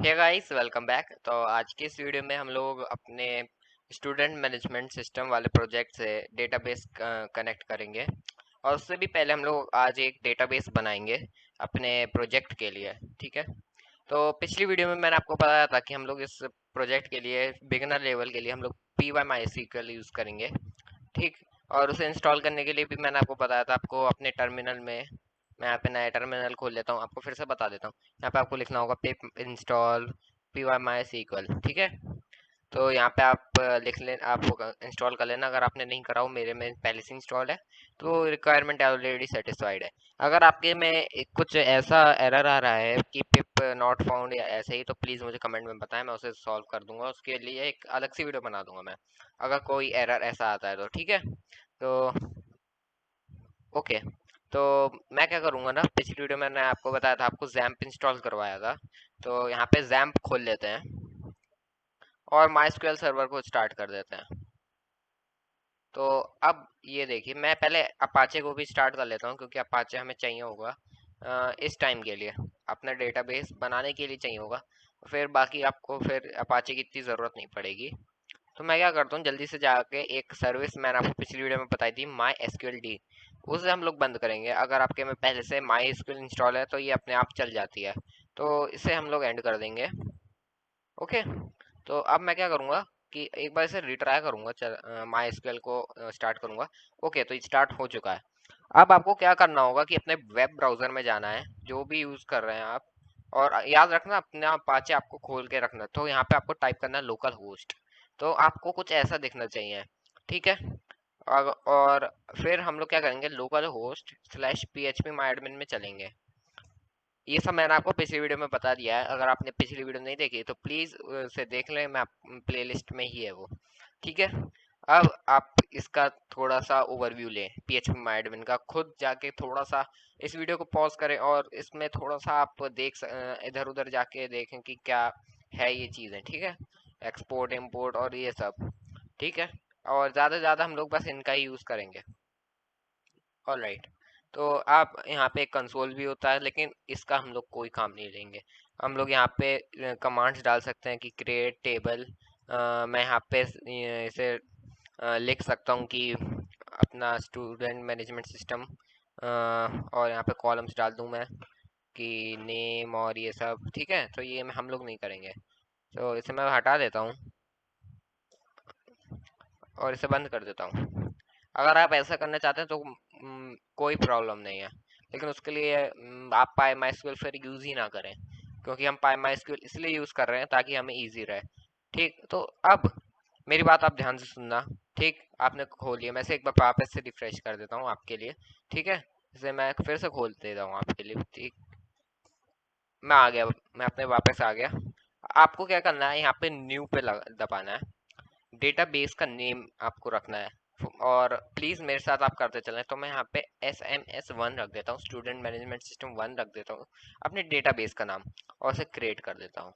Hey guys, welcome back. तो आज की इस वीडियो में हम लोग अपने स्टूडेंट मैनेजमेंट सिस्टम वाले प्रोजेक्ट से डेटाबेस कनेक्ट करेंगे। और उससे भी पहले हम लोग आज एक डेटाबेस बनाएंगे अपने प्रोजेक्ट के लिए। ठीक है। तो पिछली वीडियो में मैंने आपको बताया था कि हम लोग इस प्रोजेक्ट के लिए बिगिनर लेवल के लिए हम लोग PyMySQL यूज़ करेंगे। ठीक। और उसे इंस्टॉल करने के लिए भी मैंने आपको बताया था, आपको अपने टर्मिनल में, मैं यहाँ पे नया टर्मिनल खोल लेता हूँ, आपको फिर से बता देता हूँ। यहाँ पे आपको लिखना होगा पिप इंस्टॉल PyMySQL। ठीक है। तो यहाँ पे आप लिख लें, आप इंस्टॉल कर लेना। अगर आपने नहीं करा हो, मेरे में पहले से इंस्टॉल है तो रिक्वायरमेंट ऑलरेडी सेटिस्फाइड है। अगर आपके में कुछ ऐसा एरर आ रहा है कि पिप नॉट फाउंड या ऐसे ही, तो प्लीज़ मुझे कमेंट में बताएं, मैं उसे सॉल्व कर दूंगा। उसके लिए एक अलग सी वीडियो बना दूंगा मैं, अगर कोई एरर ऐसा आता है तो। ठीक है। तो ओके। तो मैं क्या करूंगा ना, पिछली वीडियो में मैंने आपको बताया था, आपको जैम्प इंस्टॉल करवाया था। तो यहाँ पे जैम्प खोल लेते हैं और माइस्क्वेल सर्वर को स्टार्ट कर देते हैं। तो अब ये देखिए, मैं पहले अपाचे को भी स्टार्ट कर लेता हूँ, क्योंकि अपाचे हमें चाहिए होगा इस टाइम के लिए, अपना डेटाबेस बनाने के लिए चाहिए होगा। फिर बाकी आपको फिर अपाचे की इतनी ज़रूरत नहीं पड़ेगी। तो मैं क्या करता हूँ, जल्दी से जाके एक सर्विस मैंने आपको पिछली वीडियो में बताई थी, MySQL उसे हम लोग बंद करेंगे। अगर आपके में पहले से MySQL इंस्टॉल है तो ये अपने आप चल जाती है, तो इसे हम लोग एंड कर देंगे। ओके। तो अब मैं क्या करूँगा कि एक बार इसे रिट्राई करूँगा, MySQL को स्टार्ट करूँगा। ओके, तो स्टार्ट हो चुका है। अब आपको क्या करना होगा कि अपने वेब ब्राउज़र में जाना है, जो भी यूज़ कर रहे हैं आप। और याद रखना, अपने अपाचे आपको खोल के रखना। तो यहाँ पे आपको टाइप करना है लोकल होस्ट। तो आपको कुछ ऐसा दिखना चाहिए। ठीक है। और फिर हम लोग क्या करेंगे, लोकल होस्ट स्लैश PHP माई एडमिन में चलेंगे। ये सब मैंने आपको पिछली वीडियो में बता दिया है। अगर आपने पिछली वीडियो नहीं देखी तो प्लीज़ उसे देख लें, मैं प्लेलिस्ट में ही है वो। ठीक है। अब आप इसका थोड़ा सा ओवरव्यू लें PHP माई एडमिन का, खुद जाके थोड़ा सा इस वीडियो को पॉज करें और इसमें थोड़ा सा आप इधर उधर जाके देखें कि क्या है ये चीज़ें। ठीक है। एक्सपोर्ट इम्पोर्ट और ये सब। ठीक है। और ज़्यादा से ज़्यादा हम लोग बस इनका ही यूज़ करेंगे। ऑलराइट। तो आप यहाँ पे कंसोल भी होता है, लेकिन इसका हम लोग कोई काम नहीं लेंगे। हम लोग यहाँ पे कमांड्स डाल सकते हैं कि क्रिएट टेबल। मैं यहाँ पे इसे लिख सकता हूँ कि अपना स्टूडेंट मैनेजमेंट सिस्टम, और यहाँ पे कॉलम्स डाल दूँ मैं कि नेम और ये सब। ठीक है। तो ये हम लोग नहीं करेंगे, तो इसे मैं हटा देता हूँ और इसे बंद कर देता हूँ। अगर आप ऐसा करना चाहते हैं तो कोई प्रॉब्लम नहीं है, लेकिन उसके लिए आप पाई माई फिर यूज़ ही ना करें, क्योंकि हम पाई माई इसलिए यूज़ कर रहे हैं ताकि हमें ईजी रहे। ठीक। तो अब मेरी बात आप ध्यान से सुनना। ठीक। आपने खोल लिया, मैं से एक बार वापस से रिफ्रेश कर देता हूँ आपके लिए। ठीक है। इसे मैं फिर से खोल देता हूँ आपके लिए। ठीक। मैं आ गया, मैं अपने वापस आ गया। आपको क्या करना है, यहाँ पे न्यू पे दबाना है। डेटाबेस का नेम आपको रखना है, और प्लीज़ मेरे साथ आप करते चलें। तो मैं यहाँ पे SMS1 रख देता हूँ, स्टूडेंट मैनेजमेंट सिस्टम 1 रख देता हूँ, अपने डेटाबेस का नाम, और उसे क्रिएट कर देता हूँ।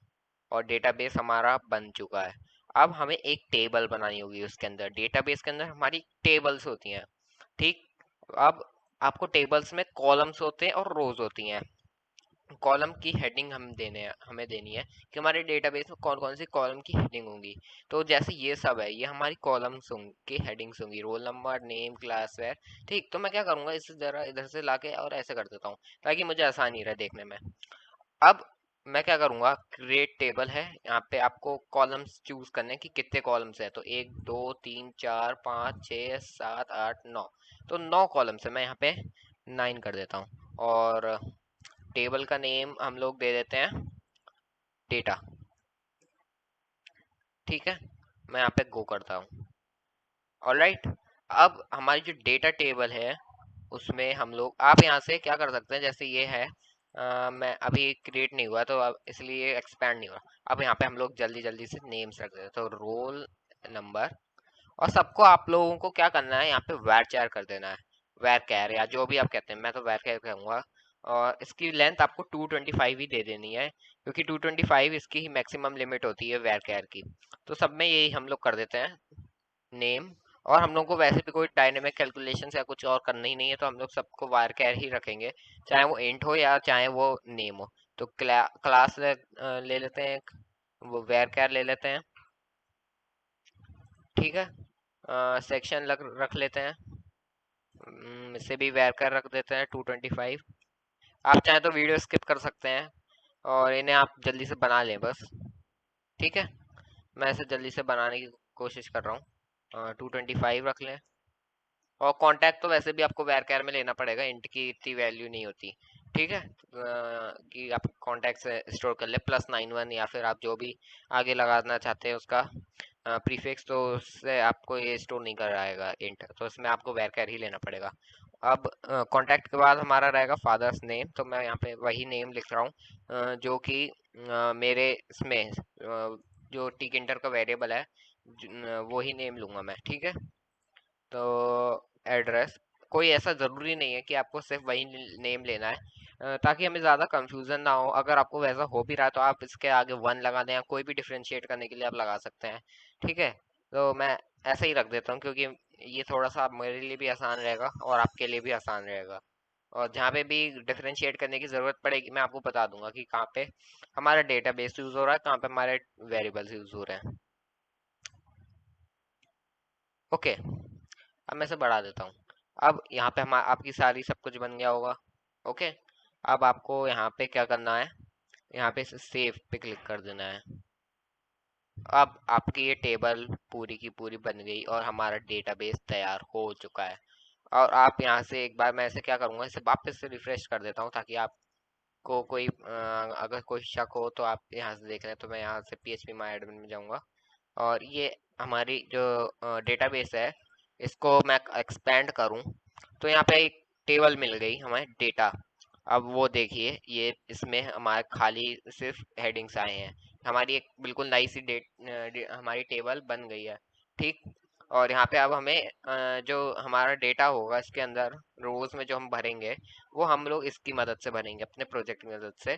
और डेटाबेस हमारा बन चुका है। अब हमें एक टेबल बनानी होगी उसके अंदर। डेटाबेस के अंदर हमारी टेबल्स होती हैं। ठीक। अब आपको टेबल्स में कॉलम्स होते हैं और रोज होती हैं। कॉलम की हेडिंग हमें देनी है कि हमारे डेटाबेस में कौन कौन सी कॉलम की हेडिंग होंगी। तो जैसे ये सब है, ये हमारी कॉलम्स होंगी, हेडिंग्स होंगी, roll number, name, class, where. ठीक। तो मैं क्या करूंगा, इसे जरा इधर से लाके और ऐसे कर देता हूँ, ताकि मुझे आसानी रहे देखने में। अब मैं क्या करूंगा, क्रिएट टेबल है, यहाँ पे आपको कॉलम्स चूज करने हैं कि कितने कॉलम्स है। तो 1 2 3 4 5 6 7 8 9। तो 9 कॉलम्स है, मैं यहाँ पे 9 कर देता हूँ। और टेबल का नेम हम लोग दे देते हैं डेटा। ठीक है। मैं यहाँ पे गो करता हूँ। ऑलराइट। अब हमारी जो डेटा टेबल है उसमें हम लोग, आप यहाँ से क्या कर सकते हैं, जैसे ये है, मैं अभी क्रिएट नहीं हुआ तो अब इसलिए एक्सपैंड नहीं हुआ। अब यहाँ पे हम लोग जल्दी जल्दी से नेम्स रख देते हैं, तो रोल नंबर। और सबको आप लोगों को क्या करना है, यहाँ पे वैर चैर कर देना है, वैर कैर या जो भी आप कहते हैं, मैं तो वैर कैर कहूँगा। और इसकी लेंथ आपको 225 ही दे देनी है, क्योंकि 225 इसकी ही मैक्सिमम लिमिट होती है वैर कैर की। तो सब में यही हम लोग कर देते हैं नेम। और हम लोग को वैसे भी कोई डायनेमिक कैलकुलेशन या कुछ और करना ही नहीं है, तो हम लोग सबको वार कैर ही रखेंगे, चाहे वो इंट हो या चाहे वो नेम हो। तो क्लास ले लेते हैं एक, वो वेर ले लेते हैं। ठीक है, सेक्शन रख लेते हैं, इसे भी वेर रख देते हैं 225। आप चाहें तो वीडियो स्किप कर सकते हैं और इन्हें आप जल्दी से बना लें बस। ठीक है, मैं इसे जल्दी से बनाने की कोशिश कर रहा हूँ। 225 रख लें। और कांटेक्ट तो वैसे भी आपको वेर में लेना पड़ेगा, इंट की इतनी वैल्यू नहीं होती। ठीक है, कि आप कांटेक्ट से स्टोर कर ले +91, या फिर आप जो भी आगे लगाना चाहते हैं उसका प्रीफिक्स, तो उससे आपको ये स्टोर नहीं कर आएगा इंट, तो इसमें आपको वेर ही लेना पड़ेगा। अब कांटेक्ट के बाद हमारा रहेगा फादर्स नेम, तो मैं यहाँ पे वही नेम लिख रहा हूँ जो कि मेरे इसमें जो टिक इंटर का वेरिएबल है, वही नेम लूंगा मैं। ठीक है, तो एड्रेस, कोई ऐसा ज़रूरी नहीं है कि आपको सिर्फ वही नेम लेना है, ताकि हमें ज़्यादा कंफ्यूजन ना हो। अगर आपको वैसा हो भी रहा है तो आप इसके आगे 1 लगा दें, या कोई भी डिफ्रेंशिएट करने के लिए आप लगा सकते हैं। ठीक है, तो मैं ऐसा ही रख देता हूँ, क्योंकि ये थोड़ा सा मेरे लिए भी आसान रहेगा और आपके लिए भी आसान रहेगा। और जहाँ पे भी डिफ्रेंशिएट करने की ज़रूरत पड़ेगी मैं आपको बता दूंगा कि कहाँ पे हमारा डेटाबेस यूज़ हो रहा है, कहाँ पे हमारे वेरिएबल्स यूज़ हो रहे हैं। ओके, अब मैं इसे बढ़ा देता हूँ। अब यहाँ पे हम आपकी सारी सब कुछ बन गया होगा। ओके, अब आपको यहाँ पे क्या करना है, यहाँ पे सेव पे क्लिक कर देना है। अब आपकी ये टेबल पूरी की पूरी बन गई और हमारा डेटाबेस तैयार हो चुका है। और आप यहाँ से एक बार, मैं ऐसे क्या करूँगा, इसे वापस से रिफ्रेश कर देता हूँ, ताकि आपको कोई अगर कोई शक हो तो आप यहाँ से देख रहे हैं। तो मैं यहाँ से PHP माई एडमिन में जाऊँगा, और ये हमारी जो डेटाबेस है, इसको मैं एक्सपेंड करूं तो यहाँ पे एक टेबल मिल गई हमें डेटा। अब वो देखिए, ये इसमें हमारे खाली सिर्फ हेडिंग्स आए हैं। हमारी एक बिल्कुल नई सी हमारी टेबल बन गई है। ठीक, और यहाँ पे अब हमें जो हमारा डेटा होगा इसके अंदर रोज में जो हम भरेंगे, वो हम लोग इसकी मदद से भरेंगे, अपने प्रोजेक्ट की मदद से,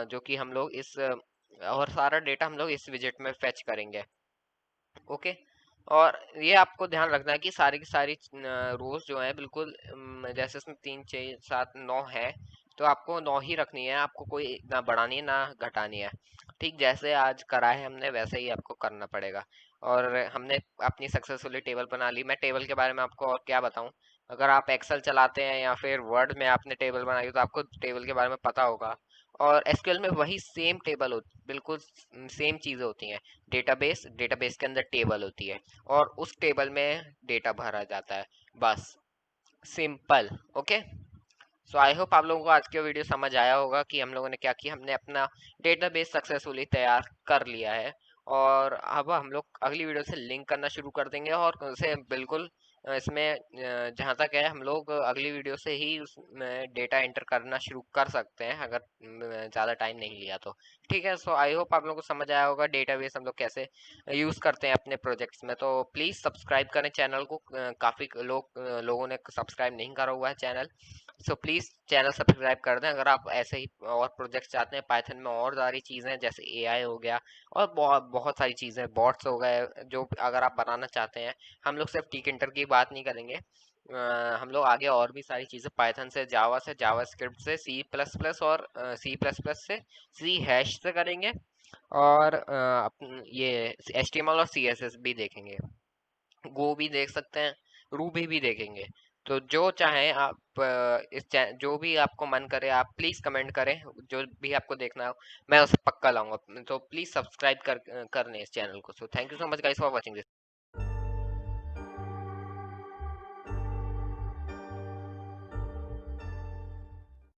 जो कि हम लोग इस और सारा डेटा हम लोग इस विजिट में फेच करेंगे। ओके, और ये आपको ध्यान रखना है कि सारी की सारी रोज जो है बिल्कुल जैसे इसमें 3 6 7 9 है, तो आपको 9 ही रखनी है, आपको कोई ना बढ़ानी है ना घटानी है। ठीक, जैसे आज करा है हमने वैसे ही आपको करना पड़ेगा। और हमने अपनी सक्सेसफुली टेबल बना ली। मैं टेबल के बारे में आपको और क्या बताऊं, अगर आप एक्सेल चलाते हैं या फिर वर्ड में आपने टेबल बनाई हो तो आपको टेबल के बारे में पता होगा। और एसक्यूएल में वही सेम टेबल होती, बिल्कुल सेम चीजें होती हैं। डेटाबेस के अंदर टेबल होती है और उस टेबल में डेटा भरा जाता है, बस, simple. Okay, so I hope आप लोगों को आज का वीडियो समझ आया होगा कि हम लोगों ने क्या किया। हमने अपना डेटाबेस सक्सेसफुली तैयार कर लिया है, और अब हम लोग अगली वीडियो से लिंक करना शुरू कर देंगे, और उसे बिल्कुल इसमें जहाँ तक है हम लोग अगली वीडियो से ही उसमें डेटा एंटर करना शुरू कर सकते हैं, अगर ज़्यादा टाइम नहीं लिया तो। ठीक है, सो आई होप आप लोगों को समझ आया होगा डेटाबेस हम लोग कैसे यूज़ करते हैं अपने प्रोजेक्ट्स में। तो प्लीज़ सब्सक्राइब करें चैनल को, काफ़ी लोगों ने सब्सक्राइब नहीं करा हुआ है channel, so please channel subscribe कर दें। अगर आप ऐसे ही और प्रोजेक्ट चाहते हैं पाइथन में, और सारी चीज़ें जैसे एआई हो गया और बहुत बहुत सारी चीज़ें, बॉट्स हो गए, जो अगर आप बनाना चाहते हैं, हम लोग सिर्फ टिक इंटर की बात नहीं करेंगे। हम लोग आगे और भी सारी चीज़ें पाइथन से जावा स्क्रिप्ट से C++ और C++ से C# से करेंगे, और ये HTML और CSS भी देखेंगे, गो भी देख सकते हैं, रूबी भी देखेंगे। तो जो चाहें आप, जो भी आपको मन करे आप प्लीज़ कमेंट करें, जो भी आपको देखना हो मैं उसे पक्का लाऊंगा। तो प्लीज़ सब्सक्राइब कर लें इस चैनल को। So thank you so much guys for watching this.